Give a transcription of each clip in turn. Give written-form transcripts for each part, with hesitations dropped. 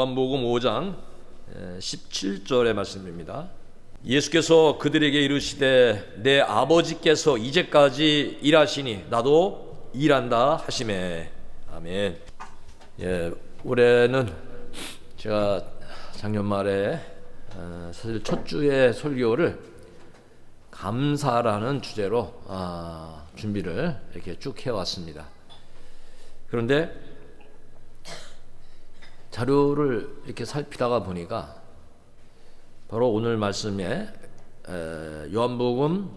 요한복음 5장 17절의 말씀입니다. 예수께서 그들에게 이르시되 내 아버지께서 이제까지 일하시니 나도 일한다 하시매. 아멘. 올해는 제가 작년 말에 사실 첫 주의 설교를 감사라는 주제로 준비를 이렇게 쭉 해왔습니다. 그런데 자료를 이렇게 살피다가 보니까 바로 오늘 말씀에 요한복음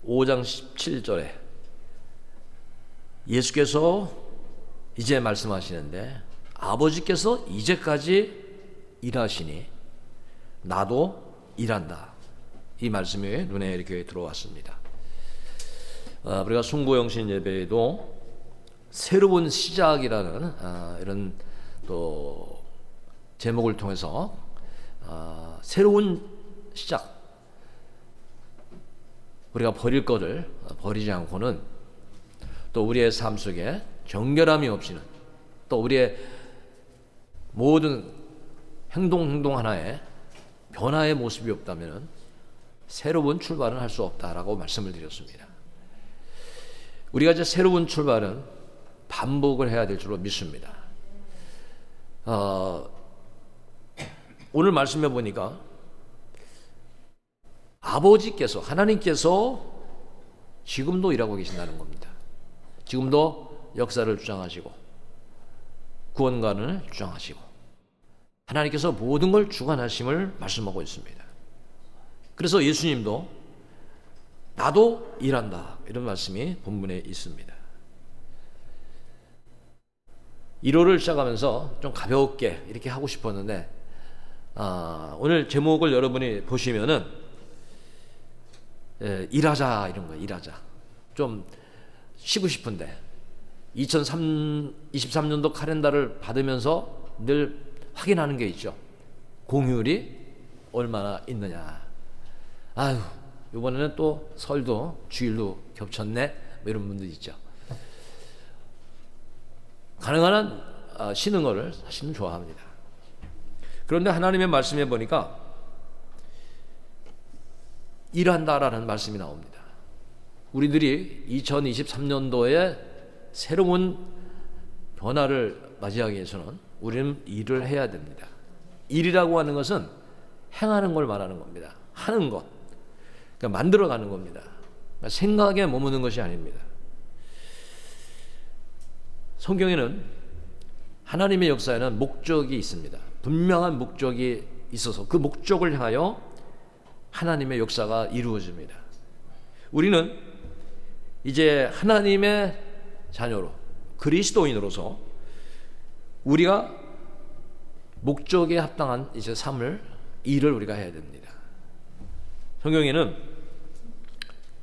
5장 17절에 예수께서 이제 말씀하시는데 아버지께서 이제까지 일하시니 나도 일한다. 이 말씀이 눈에 이렇게 들어왔습니다. 우리가 숭고영신 예배에도 새로운 시작이라는 이런 또 제목을 통해서 새로운 시작, 우리가 버릴 것을 버리지 않고는 또 우리의 삶 속에 정결함이 없이는 또 우리의 모든 행동 하나에 변화의 모습이 없다면 새로운 출발은 할 수 없다라고 말씀을 드렸습니다. 우리가 이제 새로운 출발은 반복을 해야 될 줄로 믿습니다. 오늘 말씀해 보니까 아버지께서, 하나님께서 지금도 일하고 계신다는 겁니다. 지금도 역사를 주장하시고 구원관을 주장하시고 하나님께서 모든 걸 주관하심을 말씀하고 있습니다. 그래서 예수님도 나도 일한다, 이런 말씀이 본문에 있습니다. 1호를 시작하면서 좀 가볍게 이렇게 하고 싶었는데 오늘 제목을 여러분이 보시면은 일하자, 이런 거예요. 일하자. 좀 쉬고 싶은데 2023년도 카렌더를 받으면서 늘 확인하는 게 있죠. 공휴일이 얼마나 있느냐. 아유, 이번에는 또 설도 주일도 겹쳤네, 뭐 이런 분들 있죠. 가능한 한 쉬는 거를 사실은 좋아합니다. 그런데 하나님의 말씀에 보니까 일한다라는 말씀이 나옵니다. 우리들이 2023년도에 새로운 변화를 맞이하기 위해서는 우리는 일을 해야 됩니다. 일이라고 하는 것은 행하는 걸 말하는 겁니다. 하는 것, 그러니까 만들어가는 겁니다. 그러니까 생각에 머무는 것이 아닙니다. 성경에는 하나님의 역사에는 목적이 있습니다. 분명한 목적이 있어서 그 목적을 향하여 하나님의 역사가 이루어집니다. 우리는 이제 하나님의 자녀로, 그리스도인으로서 우리가 목적에 합당한 이제 삶을, 일을 우리가 해야 됩니다. 성경에는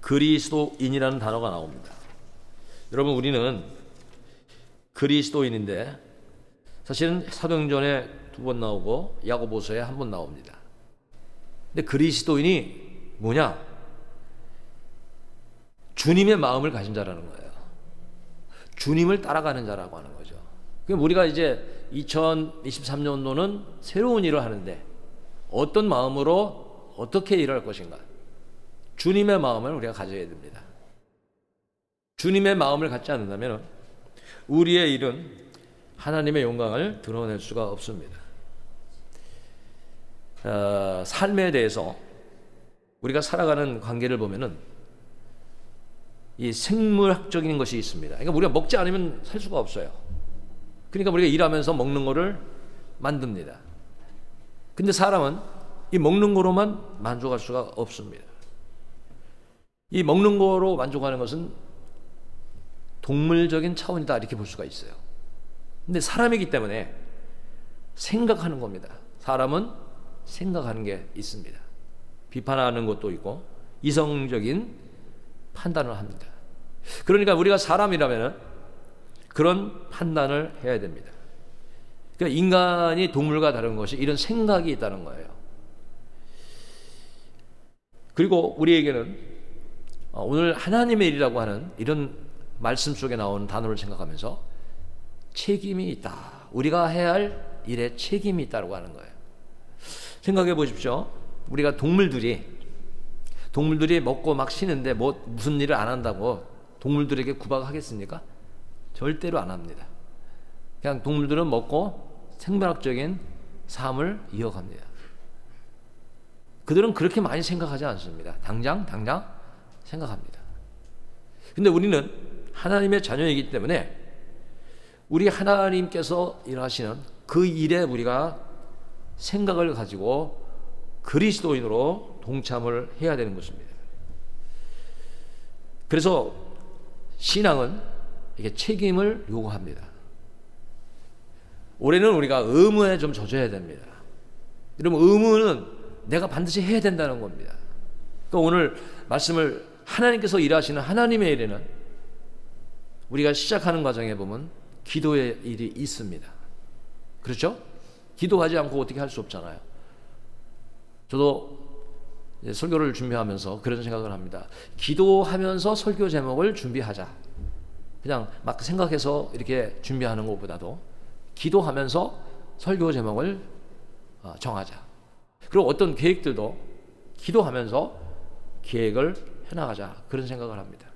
그리스도인이라는 단어가 나옵니다. 여러분, 우리는 그리스도인인데 사실은 사도행전에 2번 나오고 야고보서에 1번 나옵니다. 근데 그리스도인이 뭐냐? 주님의 마음을 가진 자라는 거예요. 주님을 따라가는 자라고 하는 거죠. 그럼 우리가 이제 2023년도는 새로운 일을 하는데 어떤 마음으로 어떻게 일할 것인가? 주님의 마음을 우리가 가져야 됩니다. 주님의 마음을 갖지 않는다면 우리의 일은 하나님의 영광을 드러낼 수가 없습니다. 삶에 대해서 우리가 살아가는 관계를 보면은 이 생물학적인 것이 있습니다. 그러니까 우리가 먹지 않으면 살 수가 없어요. 그러니까 우리가 일하면서 먹는 거를 만듭니다. 근데 사람은 이 먹는 거로만 만족할 수가 없습니다. 이 먹는 거로 만족하는 것은 동물적인 차원이다, 이렇게 볼 수가 있어요. 근데 사람이기 때문에 생각하는 겁니다. 사람은 생각하는 게 있습니다. 비판하는 것도 있고 이성적인 판단을 합니다. 그러니까 우리가 사람이라면 그런 판단을 해야 됩니다. 그러니까 인간이 동물과 다른 것이 이런 생각이 있다는 거예요. 그리고 우리에게는 오늘 하나님의 일이라고 하는 이런 말씀 속에 나오는 단어를 생각하면서 책임이 있다. 우리가 해야 할 일에 책임이 있다고 하는 거예요. 생각해 보십시오. 우리가 동물들이 먹고 막 쉬는데 무슨 일을 안 한다고 동물들에게 구박하겠습니까? 절대로 안 합니다. 그냥 동물들은 먹고 생물학적인 삶을 이어갑니다. 그들은 그렇게 많이 생각하지 않습니다. 당장 생각합니다. 근데 우리는 하나님의 자녀이기 때문에 우리 하나님께서 일하시는 그 일에 우리가 생각을 가지고 그리스도인으로 동참을 해야 되는 것입니다. 그래서 신앙은 이게 책임을 요구합니다. 올해는 우리가 의무에 좀 젖어야 됩니다. 여러분, 의무는 내가 반드시 해야 된다는 겁니다. 또 오늘 말씀을 하나님께서 일하시는 하나님의 일에는 우리가 시작하는 과정에 보면 기도의 일이 있습니다. 그렇죠? 기도하지 않고 어떻게 할 수 없잖아요. 저도 설교를 준비하면서 그런 생각을 합니다. 기도하면서 설교 제목을 준비하자. 그냥 막 생각해서 이렇게 준비하는 것보다도 기도하면서 설교 제목을 정하자. 그리고 어떤 계획들도 기도하면서 계획을 해나가자. 그런 생각을 합니다.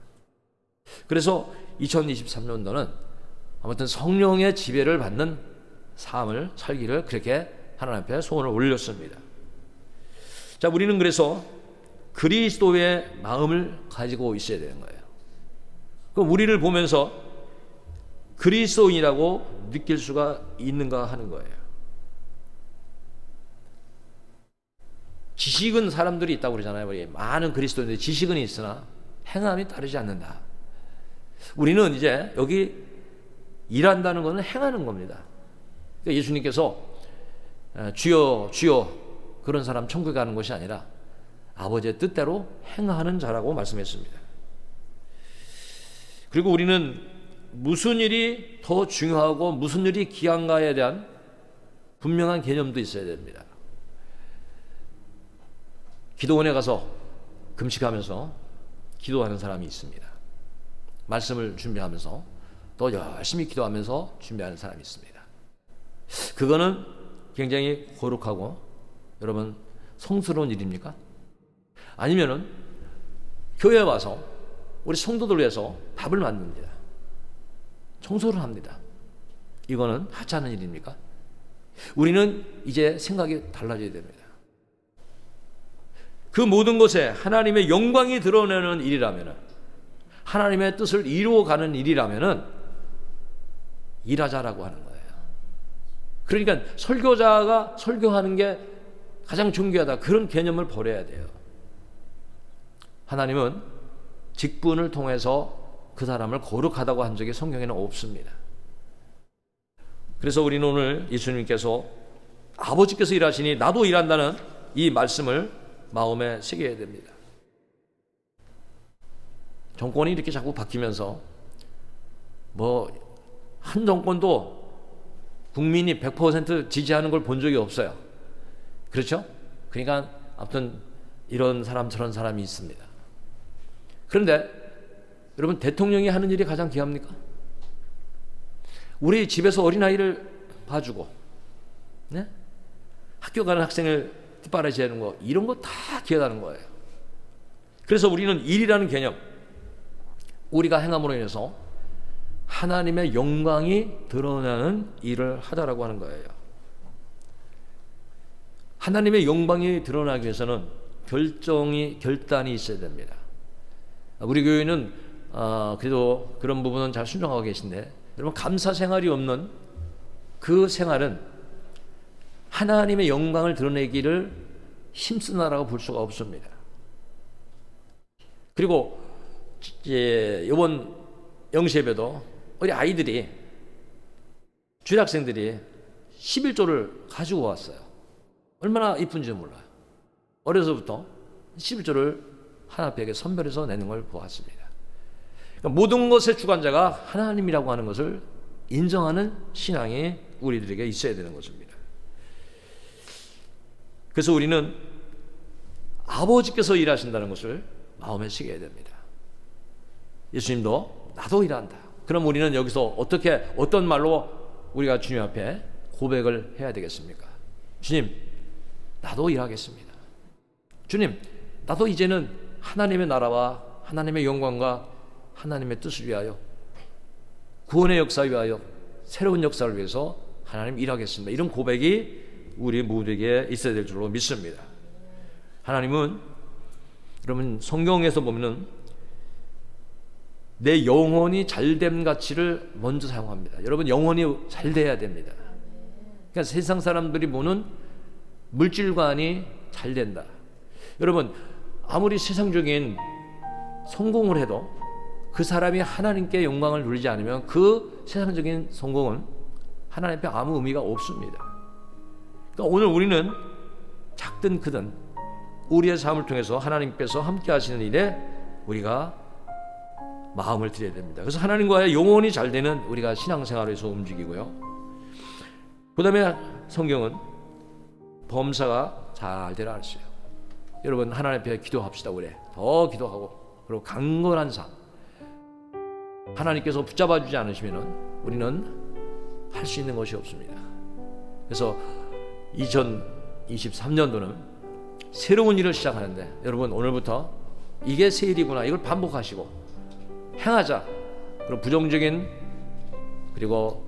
그래서 2023년도는 아무튼 성령의 지배를 받는 삶을 살기를 그렇게 하나님 앞에 소원을 올렸습니다. 자, 우리는 그래서 그리스도의 마음을 가지고 있어야 되는 거예요. 그럼 우리를 보면서 그리스도인이라고 느낄 수가 있는가 하는 거예요. 지식은 사람들이 있다고 그러잖아요. 우리 많은 그리스도인들이 지식은 있으나 행함이 따르지 않는다. 우리는 이제 여기 일한다는 것은 행하는 겁니다. 그러니까 예수님께서 주여 주여 그런 사람 천국에 가는 것이 아니라 아버지의 뜻대로 행하는 자라고 말씀했습니다. 그리고 우리는 무슨 일이 더 중요하고 무슨 일이 귀한가에 대한 분명한 개념도 있어야 됩니다. 기도원에 가서 금식하면서 기도하는 사람이 있습니다. 말씀을 준비하면서 또 열심히 기도하면서 준비하는 사람이 있습니다. 그거는 굉장히 거룩하고 여러분 성스러운 일입니까? 아니면은 교회에 와서 우리 성도들 위해서 밥을 만듭니다. 청소를 합니다. 이거는 하찮은 일입니까? 우리는 이제 생각이 달라져야 됩니다. 그 모든 것에 하나님의 영광이 드러내는 일이라면, 하나님의 뜻을 이루어가는 일이라면 일하자라고 하는 거예요. 그러니까 설교자가 설교하는 게 가장 중요하다, 그런 개념을 버려야 돼요. 하나님은 직분을 통해서 그 사람을 거룩하다고 한 적이 성경에는 없습니다. 그래서 우리는 오늘 예수님께서 아버지께서 일하시니 나도 일한다는 이 말씀을 마음에 새겨야 됩니다. 정권이 이렇게 자꾸 바뀌면서 한 정권도 국민이 100% 지지하는 걸 본 적이 없어요. 그렇죠? 그러니까 아무튼 이런 사람 저런 사람이 있습니다. 그런데 여러분, 대통령이 하는 일이 가장 귀합니까? 우리 집에서 어린아이를 봐주고, 네? 학교 가는 학생을 뒷바라지하는 거, 이런 거 다 귀하다는 거예요. 그래서 우리는 일이라는 개념, 우리가 행함으로 인해서 하나님의 영광이 드러나는 일을 하자라고 하는 거예요. 하나님의 영광이 드러나기 위해서는 결단이 있어야 됩니다. 우리 교회는 그래도 그런 부분은 잘 순종하고 계신데, 여러분, 감사 생활이 없는 그 생활은 하나님의 영광을 드러내기를 힘쓰나라고 볼 수가 없습니다. 그리고 이번 영시예배도 우리 아이들이, 주일학생들이 11조를 가지고 왔어요. 얼마나 이쁜지 몰라요. 어려서부터 11조를 하나님께 선별해서 내는 걸 보았습니다. 그러니까 모든 것의 주관자가 하나님이라고 하는 것을 인정하는 신앙이 우리들에게 있어야 되는 것입니다. 그래서 우리는 아버지께서 일하신다는 것을 마음에 새겨야 됩니다. 예수님도 나도 일한다. 그럼 우리는 여기서 어떤 말로 우리가 주님 앞에 고백을 해야 되겠습니까? 주님, 나도 일하겠습니다. 주님, 나도 이제는 하나님의 나라와 하나님의 영광과 하나님의 뜻을 위하여, 구원의 역사를 위하여, 새로운 역사를 위해서 하나님 일하겠습니다. 이런 고백이 우리 모두에게 있어야 될 줄로 믿습니다. 하나님은, 여러분 성경에서 보면은 내 영혼이 잘됨 가치를 먼저 사용합니다. 여러분 영혼이 잘 돼야 됩니다. 그러니까 세상 사람들이 보는 물질관이 잘 된다. 여러분 아무리 세상적인 성공을 해도 그 사람이 하나님께 영광을 누리지 않으면 그 세상적인 성공은 하나님 앞에 아무 의미가 없습니다. 그러니까 오늘 우리는 작든 크든 우리의 삶을 통해서 하나님께서 함께 하시는 일에 우리가 마음을 드려야 됩니다. 그래서 하나님과의 영혼이 잘 되는 우리가 신앙생활에서 움직이고요. 그 다음에 성경은 범사가 잘 되라 했어요. 여러분 하나님 앞에 기도합시다. 우리 더 기도하고, 그리고 강건한 삶, 하나님께서 붙잡아 주지 않으시면 우리는 할 수 있는 것이 없습니다. 그래서 2023년도는 새로운 일을 시작하는데, 여러분 오늘부터 이게 새 일이구나, 이걸 반복하시고 행하자. 그리고 부정적인, 그리고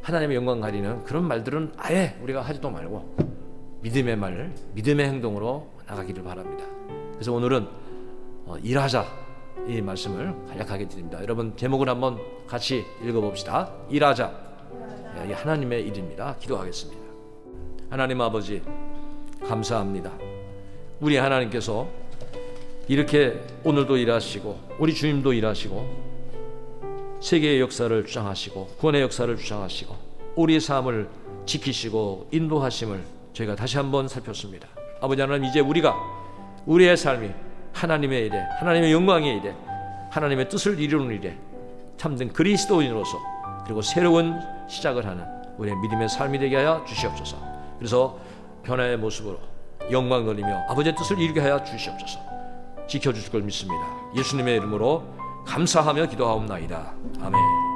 하나님의 영광 가리는 그런 말들은 아예 우리가 하지도 말고 믿음의 말, 믿음의 행동으로 나가기를 바랍니다. 그래서 오늘은 일하자, 이 말씀을 간략하게 드립니다. 여러분 제목을 한번 같이 읽어봅시다. 일하자. 이 하나님의 일입니다. 기도하겠습니다. 하나님 아버지, 감사합니다. 우리 하나님께서 이렇게 오늘도 일하시고 우리 주님도 일하시고 세계의 역사를 주장하시고 구원의 역사를 주장하시고 우리의 삶을 지키시고 인도하심을 저희가 다시 한번 살폈습니다. 아버지 하나님, 이제 우리의 삶이 하나님의 일에, 하나님의 영광의 일에, 하나님의 뜻을 이루는 일에 참된 그리스도인으로서, 그리고 새로운 시작을 하는 우리의 믿음의 삶이 되게 하여 주시옵소서. 그래서 변화의 모습으로 영광 돌리며 아버지의 뜻을 이루게 하여 주시옵소서. 지켜주실 걸 믿습니다. 예수님의 이름으로 감사하며 기도하옵나이다. 아멘.